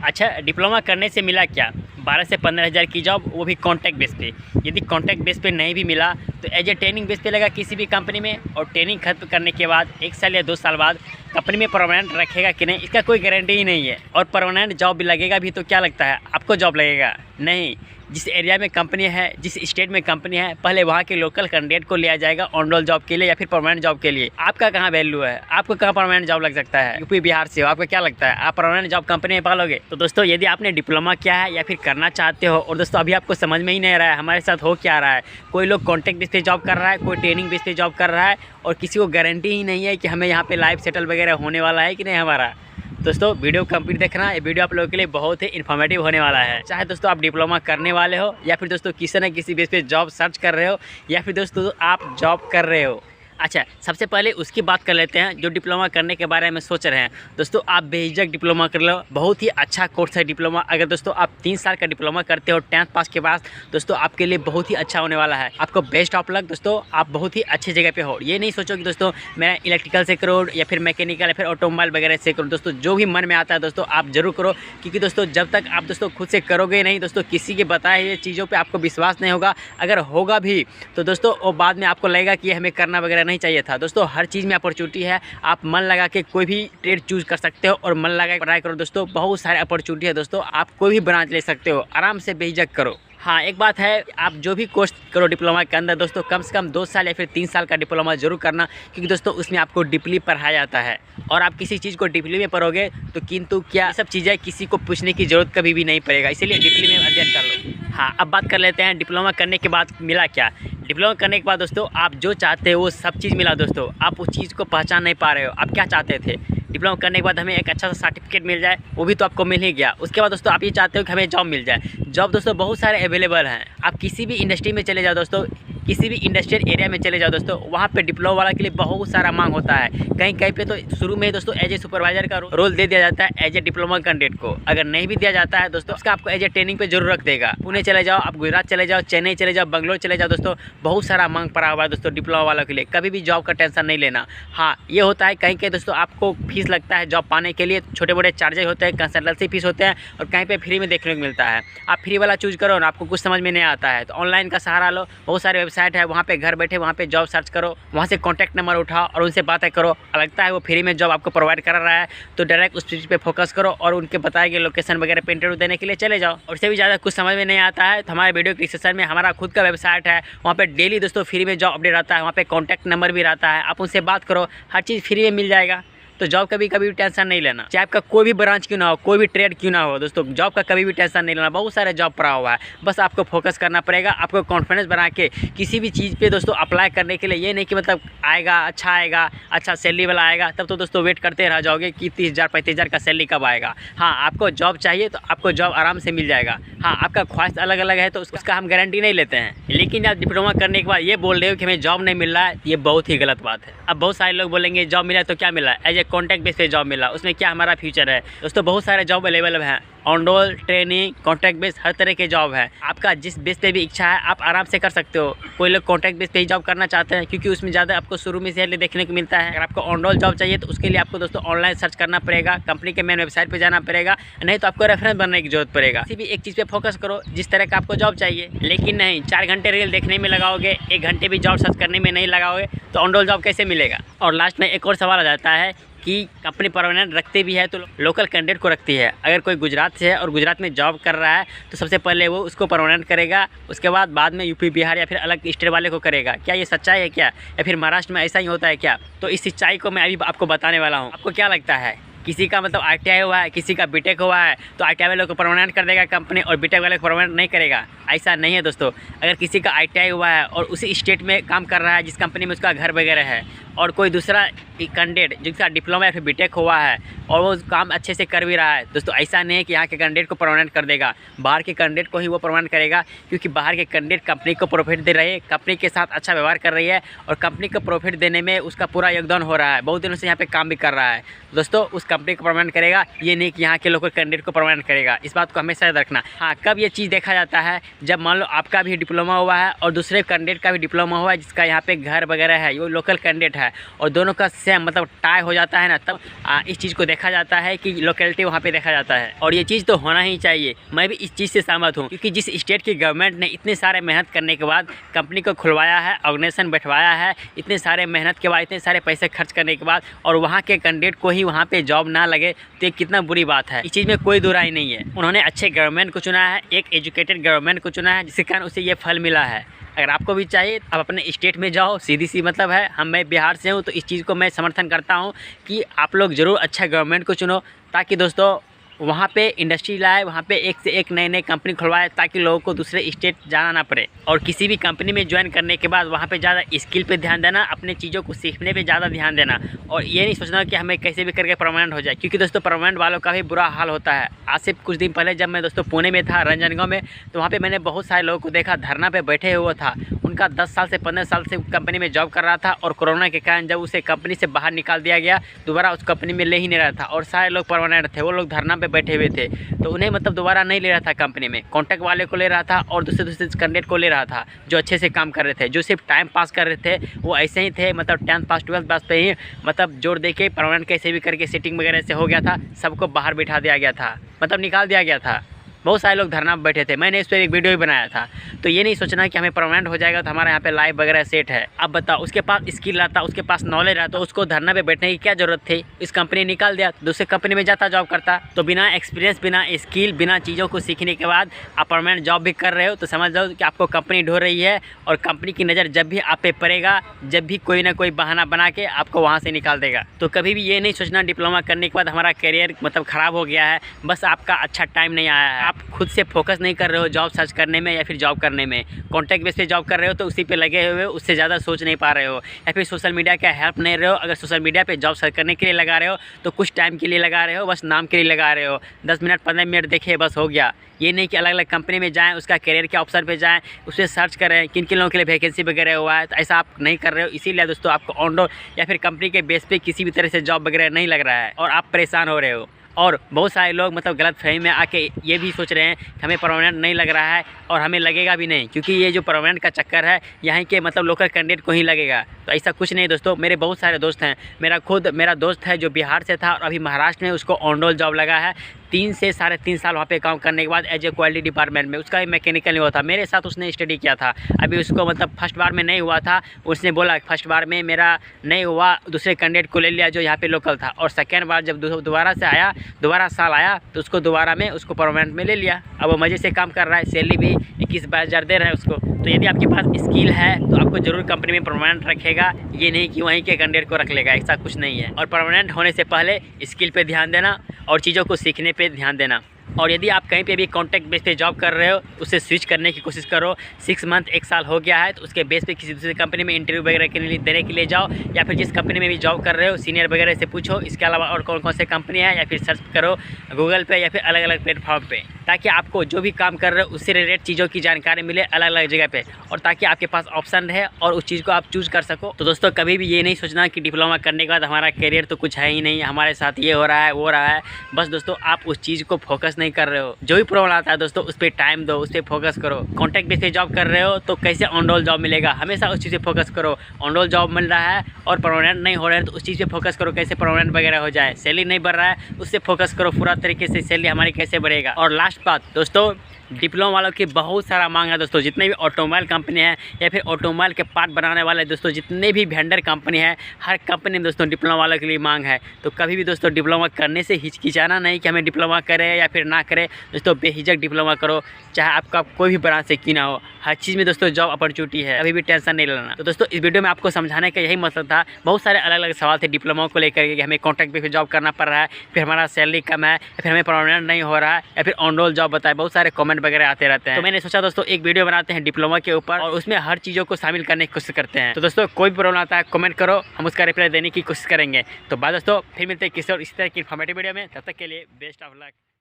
अच्छा, डिप्लोमा करने से मिला क्या? 12 से 15 हज़ार की जॉब, वो भी कॉन्ट्रैक्ट बेस पे। यदि कॉन्ट्रैक्ट बेस पे नहीं भी मिला तो एज ए ट्रेनिंग बेस पे लगा किसी भी कंपनी में, और ट्रेनिंग खत्म करने के बाद 1 साल या 2 साल बाद कंपनी में परमानेंट रखेगा कि नहीं, इसका कोई गारंटी ही नहीं है। और परमानेंट जॉब भी लगेगा भी तो क्या लगता है आपको जॉब लगेगा? नहीं। जिस एरिया में कंपनी है, जिस स्टेट में कंपनी है, पहले वहाँ के लोकल कैंडिडेट को लिया जाएगा ऑन रोल जॉब के लिए या फिर परमानेंट जॉब के लिए। आपका कहाँ वैल्यू है? आपको कहाँ परमानेंट जॉब लग सकता है? यूपी बिहार से हो, आपको क्या लगता है आप परमानेंट जॉब कंपनी में पालोगे? तो दोस्तों, यदि आपने डिप्लोमा किया है या फिर करना चाहते हो और दोस्तों अभी आपको समझ में ही नहीं आ रहा है हमारे साथ हो क्या रहा है, कोई लोग कॉन्ट्रैक्ट बेस पे जॉब कर रहा है, कोई ट्रेनिंग बेस पे जॉब कर रहा है, और किसी को गारंटी ही नहीं है कि हमें यहाँ पे लाइफ सेटल वगैरह होने वाला है कि नहीं हमारा। दोस्तों, वीडियो कंप्लीट देखना, ये वीडियो आप लोगों के लिए बहुत ही इन्फॉर्मेटिव होने वाला है। चाहे दोस्तों आप डिप्लोमा करने वाले हो या फिर दोस्तों किसी न किसी बेस पे जॉब सर्च कर रहे हो या फिर दोस्तों आप जॉब कर रहे हो। अच्छा, सबसे पहले उसकी बात कर लेते हैं जो डिप्लोमा करने के बारे में सोच रहे हैं। दोस्तों, आप बेझिझक डिप्लोमा कर लो, बहुत ही अच्छा कोर्स है डिप्लोमा। अगर दोस्तों आप 3 साल का डिप्लोमा करते हो 10th पास के बाद, दोस्तों आपके लिए बहुत ही अच्छा होने वाला है। आपको बेस्ट ऑफ लक दोस्तों, आप बहुत ही अच्छी जगह पे हो। ये नहीं सोचो कि दोस्तों मैं इलेक्ट्रिकल से करो या फिर मैकेनिकल या फिर ऑटोमोबाइल वगैरह से करो। दोस्तों जो भी मन में आता है दोस्तों आप जरूर करो, क्योंकि दोस्तों जब तक आप दोस्तों खुद से करोगे नहीं, दोस्तों किसी के बताए हुए चीज़ों पर आपको विश्वास नहीं होगा। अगर होगा भी तो दोस्तों वो बाद में आपको लगेगा कि हमें करना वगैरह नहीं चाहिए था। दोस्तों हर चीज़ में अपॉर्चुनिटी है, आप मन लगा के कोई भी ट्रेड चूज़ कर सकते हो और मन लगा के ट्राई करो। दोस्तों बहुत सारे अपॉर्चुनिटी है, दोस्तों आप कोई भी ब्रांच ले सकते हो, आराम से बेझिझक करो। हाँ, एक बात है, आप जो भी कोर्स करो डिप्लोमा के अंदर दोस्तों कम से कम 2 साल या फिर 3 साल का डिप्लोमा जरूर करना, क्योंकि दोस्तों उसमें आपको डीपली पढ़ाया जाता है। और आप किसी चीज़ को डीपली में पढ़ोगे तो किंतु क्या सब चीज़ें किसी को पूछने की ज़रूरत कभी भी नहीं पड़ेगा, इसीलिए डीपली में अध्ययन कर लो। हाँ, अब बात कर लेते हैं डिप्लोमा करने के बाद मिला क्या। डिप्लोमा करने के बाद दोस्तों आप जो चाहते हो वो सब चीज़ मिला। दोस्तों आप उस चीज़ को पहचान नहीं पा रहे हो, आप क्या चाहते थे। डिप्लोमा करने के बाद हमें एक अच्छा सा सर्टिफिकेट मिल जाए, वो भी तो आपको मिल ही गया। उसके बाद दोस्तों आप ये चाहते हो कि हमें जॉब मिल जाए। जॉब दोस्तों बहुत सारे अवेलेबल हैं, आप किसी भी इंडस्ट्री में चले जाओ दोस्तों, किसी भी इंडस्ट्रियल एरिया में चले जाओ दोस्तों, वहाँ पे डिप्लोमा वाला के लिए बहुत सारा मांग होता है। कहीं कहीं पे तो शुरू में दोस्तों एज ए सुपरवाइजर का रोल दे दिया जाता है एज ए डिप्लोमा कैंडिडेट को। अगर नहीं भी दिया जाता है दोस्तों, उसका आपको एज ए ट्रेनिंग पे जरूर रख देगा। पुणे चले जाओ, आप गुजरात चले जाओ, चेन्नई चले जाओ, बंगलोर चले जाओ, दोस्तों बहुत सारा मांग पड़ा हुआ है दोस्तों डिप्लोमा वालों के लिए। कभी भी जॉब का टेंशन नहीं लेना। हाँ, ये होता है कहीं कहीं दोस्तों आपको फीस लगता है जॉब पाने के लिए, छोटे मोटे चार्जेस होते हैं, कंसल्टेंसी फीस होते हैं, और कहीं पे फ्री में देखने को मिलता है। आप फ्री वाला चूज करो ना, आपको कुछ समझ में नहीं आता है तो ऑनलाइन का सहारा लो, बहुत सारे वेबसाइट है, वहाँ पे घर बैठे वहाँ पे जॉब सर्च करो, वहाँ से कॉन्टैक्ट नंबर उठाओ और उनसे बातें करो। लगता है वो फ्री में जॉब आपको प्रोवाइड कर रहा है तो डायरेक्ट उस चीज़ पे फोकस करो और उनके बताए गए लोकेशन वगैरह पे इंटरव्यू देने के लिए चले जाओ। और इससे भी ज़्यादा कुछ समझ में नहीं आता है तो हमारे वीडियो डिस्क्रिप्शन में हमारा खुद का वेबसाइट है, वहाँ पे डेली दोस्तों फ्री में जॉब अपडेट रहता है, वहाँ पे कॉन्टैक्ट नंबर भी रहता है, आप उनसे बात करो, हर चीज़ फ्री में मिल जाएगा। तो जॉब का भी कभी भी टेंशन नहीं लेना, चाहे आपका कोई भी ब्रांच क्यों ना हो, कोई भी ट्रेड क्यों ना हो दोस्तों, जॉब का कभी भी टेंशन नहीं लेना। बहुत सारे जॉब पड़ा हुआ है, बस आपको फोकस करना पड़ेगा, आपको कॉन्फिडेंस बना के किसी भी चीज़ पे दोस्तों अप्लाई करने के लिए। ये नहीं कि मतलब आएगा अच्छा सैलरी वाला आएगा तब तो दोस्तों वेट करते रह जाओगे कि 30,000 35,000 का सैलरी कब आएगा। हाँ, आपको जॉब चाहिए तो आपको जॉब आराम से मिल जाएगा। हाँ, आपका ख्वाहिश अलग अलग है तो उसका हम गारंटी नहीं लेते हैं, लेकिन आप डिप्लोमा करने के बाद ये बोल रहे हो कि हमें जॉब नहीं मिल रहा है, ये बहुत ही गलत बात है। अब बहुत सारे लोग बोलेंगे जॉब मिला तो क्या मिला, एज ए कॉन्टैक्ट बेस पे जॉब मिला, उसमें क्या हमारा फ्यूचर है। दोस्तों बहुत सारे जॉब अवेलेबल हैं, on roll, training, contract base, हर तरह के जॉब है। आपका जिस बेस पे भी इच्छा है आप आराम से कर सकते हो। कोई लोग कॉन्ट्रैक्ट बेस पे ही जॉब करना चाहते हैं क्योंकि उसमें ज़्यादा आपको शुरू में सैलरी देखने को मिलता है। अगर आपको ऑन रोल जॉब चाहिए तो उसके लिए आपको दोस्तों ऑनलाइन सर्च करना पड़ेगा, कंपनी के मेन वेबसाइट पर जाना पड़ेगा, नहीं तो आपको रेफरेंस बनने की जरूरत पड़ेगा। किसी भी एक चीज़ पे फोकस करो जिस तरह का आपको जॉब चाहिए, लेकिन नहीं 4 घंटे रील देखने में लगाओगे, 1 घंटे भी जॉब सर्च करने में नहीं लगाओगे तो ऑन रोल जॉब कैसे मिलेगा। और लास्ट में एक और सवाल आ जाता है कि कंपनी परमानेंट रखते भी है तो लोकल कैंडिडेट को रखती है। अगर कोई गुजरात से है और गुजरात में जॉब कर रहा है तो सबसे पहले वो उसको परमानेंट करेगा, उसके बाद में यूपी बिहार या फिर अलग स्टेट वाले को करेगा। क्या ये सच्चाई है क्या, या फिर महाराष्ट्र में ऐसा ही होता है क्या? तो इस सच्चाई को मैं अभी आपको बताने वाला हूँ। आपको क्या लगता है, किसी का मतलब ITI हुआ है, किसी का बीटेक हुआ है तो ITI वाले को परमानेंट कर देगा कंपनी और बीटेक वाले को परमानेंट नहीं करेगा? ऐसा नहीं है दोस्तों। अगर किसी का ITI हुआ है और उसी स्टेट में काम कर रहा है जिस कंपनी में उसका घर वगैरह है, और कोई दूसरा कैंडिडेट जिसका डिप्लोमा या फिर बीटेक हुआ है और वो काम अच्छे से कर भी रहा है दोस्तों, ऐसा नहीं है कि यहाँ के कैंडिडेट को परमानेंट कर देगा, बाहर के कैंडिडेट को ही वो परमानेंट करेगा। क्योंकि बाहर के कैंडिडेट कंपनी को प्रॉफिट दे रहे हैं, कंपनी के साथ अच्छा व्यवहार कर रही है और कंपनी को प्रॉफिट देने में उसका पूरा योगदान हो रहा है, बहुत दिनों से यहाँ पे काम भी कर रहा है दोस्तों, उस कंपनी को परमानेंट करेगा। ये नहीं कि यहाँ के लोकल कैंडिडेट को परमानेंट करेगा, इस बात को हमेशा याद रखना। हाँ, कब ये चीज़ देखा जाता है, जब मान लो आपका भी डिप्लोमा हुआ है और दूसरे कैंडिडेट का भी डिप्लोमा हुआ है जिसका यहाँ पे घर वगैरह है, वो लोकल कैंडिडेट है और दोनों का से मतलब टाई हो जाता है ना, तब इस चीज़ को देखा जाता है कि लोकेलिटी वहाँ पे देखा जाता है। और ये चीज़ तो होना ही चाहिए। मैं भी इस चीज़ से सहमत हूँ, क्योंकि जिस स्टेट की गवर्नमेंट ने इतने सारे मेहनत करने के बाद कंपनी को खुलवाया है, ऑर्गेनाइजेशन बैठवाया है, इतने सारे मेहनत के बाद, इतने सारे पैसे खर्च करने के बाद, और वहाँ के कैंडिडेट को ही वहाँ पे जॉब ना लगे, तो ये कितना बुरी बात है। इस चीज़ में कोई दुराई नहीं है। उन्होंने अच्छे गवर्नमेंट को चुना है, एक एजुकेटेड गवर्नमेंट को चुना है, जिसके कारण उसे ये फल मिला है। अगर आपको भी चाहिए आप अपने स्टेट में जाओ, सीधी सी मतलब है। मैं बिहार से हूँ, तो इस चीज़ को मैं समर्थन करता हूँ कि आप लोग ज़रूर अच्छा गवर्नमेंट को चुनो, ताकि दोस्तों वहाँ पे इंडस्ट्री लाए, वहाँ पे एक से एक नए नए कंपनी खुलवाए, ताकि लोगों को दूसरे स्टेट जाना ना पड़े। और किसी भी कंपनी में ज्वाइन करने के बाद वहाँ पे ज़्यादा स्किल पे ध्यान देना, अपने चीज़ों को सीखने पे ज़्यादा ध्यान देना, और ये नहीं सोचना कि हमें कैसे भी करके परमानेंट हो जाए, क्योंकि दोस्तों परमानेंट वालों का भी बुरा हाल होता है। आज से कुछ दिन पहले जब मैं दोस्तों पुणे में था, रंजनगांव में, तो वहाँ पर मैंने बहुत सारे लोगों को देखा धरना पर बैठे हुआ था। उनका 10 साल से 15 साल से कंपनी में जॉब कर रहा था, और कोरोना के कारण जब उसे कंपनी से बाहर निकाल दिया गया, दोबारा उस कंपनी में ले ही नहीं रहा था, और सारे लोग परमानेंट थे, वो लोग धरना पे बैठे हुए थे। तो उन्हें मतलब दोबारा नहीं ले रहा था कंपनी में, कॉन्ट्रैक्ट वाले को ले रहा था, और दूसरे कैंडिडेट को ले रहा था जो अच्छे से काम कर रहे थे, जो सिर्फ टाइम पास कर रहे थे। वो ऐसे ही थे, मतलब 10th पास 12th पास पे ही मतलब जोर दे के परमानेंट कैसे भी करके सीटिंग वगैरह से हो गया था, सबको बाहर बिठा दिया गया था, मतलब निकाल दिया गया था। बहुत सारे लोग धरना में बैठे थे, मैंने इस पर एक वीडियो भी बनाया था। तो ये नहीं सोचना कि हमें परमानेंट हो जाएगा तो हमारे यहाँ पे लाइफ वगैरह सेट है। अब बताओ, उसके पास स्किल रहता, उसके पास नॉलेज रहता, तो उसको धरना पे बैठने की क्या ज़रूरत थी। इस कंपनी निकाल दिया, दूसरे कंपनी में जाता जॉब करता। तो बिना एक्सपीरियंस, बिना स्किल, बिना चीज़ों को सीखने के बाद आप परमानेंट जॉब भी कर रहे हो, तो समझ जाओ कि आपको कंपनी ढो रही है, और कंपनी की नज़र जब भी आप पे पड़ेगा, जब भी कोई ना कोई बहाना बना के आपको वहाँ से निकाल देगा। तो कभी भी ये नहीं सोचना डिप्लोमा करने के बाद हमारा करियर मतलब ख़राब हो गया है, बस आपका अच्छा टाइम नहीं आया है, आप खुद से फोकस नहीं कर रहे हो जॉब सर्च करने में या फिर जॉब करने में। कॉन्टैक्ट बेस पे जॉब कर रहे हो तो उसी पे लगे हुए, उससे ज़्यादा सोच नहीं पा रहे हो, या फिर सोशल मीडिया का हेल्प नहीं रहे हो। अगर सोशल मीडिया पे जॉब सर्च करने के लिए लगा रहे हो तो कुछ टाइम के लिए लगा रहे हो, बस नाम के लिए लगा रहे हो, 10 मिनट 15 मिनट देखे बस हो गया। ये नहीं कि अलग अलग कंपनी में जाएँ, उसका करियर के ऑप्शन पे जाएँ, उस पर सर्च करें किन किन लोगों के लिए वैकेंसी वगैरह हुआ है। तो ऐसा आप नहीं कर रहे हो, इसीलिए दोस्तों आपको ऑन रोल या फिर कंपनी के बेस पे किसी भी तरह से जॉब वगैरह नहीं लग रहा है, और आप परेशान हो रहे हो। और बहुत सारे लोग मतलब गलत फहमी में आके ये भी सोच रहे हैं कि हमें परमानेंट नहीं लग रहा है, और हमें लगेगा भी नहीं, क्योंकि ये जो परमानेंट का चक्कर है यहाँ के मतलब लोकल कैंडिडेट को ही लगेगा। तो ऐसा कुछ नहीं दोस्तों, मेरे बहुत सारे दोस्त हैं। मेरा दोस्त है जो बिहार से था और अभी महाराष्ट्र में उसको ऑन रोल जॉब लगा है। 3 से 3.5 साल वहाँ पे काम करने के बाद एज ए क्वालिटी डिपार्टमेंट में, उसका मैकेनिकल नहीं हुआ था। मेरे साथ उसने स्टडी किया था, अभी उसको मतलब फर्स्ट बार में नहीं हुआ था। उसने बोला फर्स्ट बार में मेरा नहीं हुआ, दूसरे कैंडिडेट को ले लिया जो यहाँ पे लोकल था, और सेकेंड बार जब दोबारा से आया, दोबारा साल आया, तो उसको दोबारा में उसको परमानेंट में ले लिया। अब वो मज़े से काम कर रहा है, सैलरी भी 21-22 हज़ार दे रहे हैं उसको। तो यदि आपके पास स्किल है तो आपको ज़रूर कंपनी में परमानेंट रखेगा, ये नहीं कि वहीं के कैंडिडेट को रख लेगा, ऐसा कुछ नहीं है। और परमानेंट होने से पहले स्किल पे ध्यान देना और चीज़ों को सीखने पे ध्यान देना। और यदि आप कहीं पे भी कॉन्ट्रैक्ट बेस पे जॉब कर रहे हो, उससे स्विच करने की कोशिश करो। 6 मंथ 1 साल हो गया है तो उसके बेस पे किसी दूसरी कंपनी में इंटरव्यू वगैरह के लिए देने के लिए जाओ, या फिर जिस कंपनी में भी जॉब कर रहे हो सीनियर वगैरह से पूछो इसके अलावा और कौन कौन से कंपनी है, या फिर सर्च करो गूगल पे या फिर अलग अलग प्लेटफॉर्म पे, ताकि आपको जो भी काम कर रहे हो उससे रिलेटेड चीज़ों की जानकारी मिले अलग अलग जगह पे, और ताकि आपके पास ऑप्शन रहे और उस चीज़ को आप चूज़ कर सको। तो दोस्तों कभी भी ये नहीं सोचना कि डिप्लोमा करने के बाद हमारा करियर तो कुछ है ही नहीं, हमारे साथ ये हो रहा है वो रहा है। बस दोस्तों आप उस चीज़ को फोकस नहीं कर रहे हो। जो भी प्रॉब्लम आता है दोस्तों उस पर टाइम दो, उस पर फोकस करो। कॉन्ट्रैक्ट बेस पे जॉब कर रहे हो तो कैसे ऑन रोल जॉब मिलेगा, हमेशा उस चीज़ पे फोकस करो। ऑन रोल जॉब मिल रहा है और परमानेंट नहीं हो रहा है तो उस चीज़ पे फोकस करो, कैसे परमानेंट वगैरह हो जाए। सैलरी नहीं बढ़ रहा है उससे फोकस करो पूरा तरीके से, सैलरी हमारी कैसे बढ़ेगा। और लास्ट बात दोस्तों, डिप्लोमा वालों की बहुत सारा मांग है दोस्तों। जितने भी ऑटोमोबाइल कंपनी है या फिर ऑटोमोबाइल के पार्ट बनाने वाले दोस्तों, जितने भी वेंडर कंपनी है, हर कंपनी में दोस्तों डिप्लोमा वालों के लिए मांग है। तो कभी भी दोस्तों डिप्लोमा करने से हिचकिचाना नहीं कि हमें डिप्लोमा करें या फिर ना करें। दोस्तों बेहिचक डिप्लोमा करो, चाहे आपका कोई भी ब्रांच से क्यों ना हो। हर चीज़ में दोस्तों जॉब अपॉर्चुनिटी है, अभी भी टेंशन नहीं लेना। तो दोस्तों इस वीडियो में आपको समझाने का यही मतलब था। बहुत सारे अलग अलग सवाल थे डिप्लोमा को लेकर के, हमें कॉन्ट्रैक्ट पे जॉब करना पड़ रहा है, फिर हमारा सैलरी कम है, या फिर हमें परमानेंट नहीं हो रहा है, या फिर ऑन रोल जॉब बताए। बहुत सारे कमेंट वगैरह आते रहते हैं। तो मैंने सोचा दोस्तों एक वीडियो बनाते हैं डिप्लोमा के ऊपर, और उसमें हर चीज़ों को शामिल करने की कोशिश करते हैं। तो दोस्तों कोई भी प्रॉब्लम आता है कमेंट करो, हम उसका रिप्लाई देने की कोशिश करेंगे। तो बाय दोस्तों, फिर मिलते हैं किसी और इसी तरह की इन्फॉर्मेटिव वीडियो में। तब तक के लिए बेस्ट ऑफ लक।